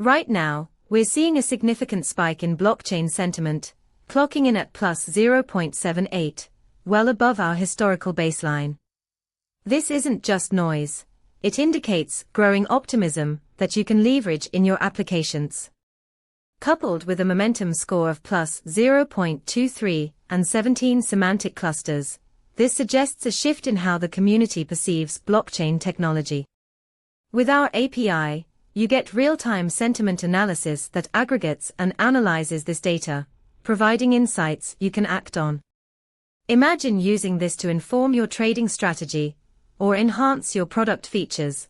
Right now, we're seeing a significant spike in blockchain sentiment, clocking in at plus 0.78, well above our historical baseline. This isn't just noise. It indicates growing optimism that you can leverage in your applications. Coupled with a momentum score of plus 0.23 and 17 semantic clusters, this suggests a shift in how the community perceives blockchain technology. With our API, you get real-time sentiment analysis that aggregates and analyzes this data, providing insights you can act on. Imagine using this to inform your trading strategy or enhance your product features,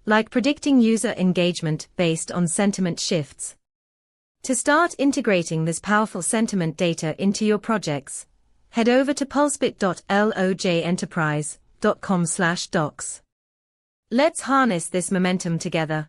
like predicting user engagement based on sentiment shifts. To start integrating this powerful sentiment data into your projects, head over to pulsebit.lojenterprise.com/docs. Let's harness this momentum together.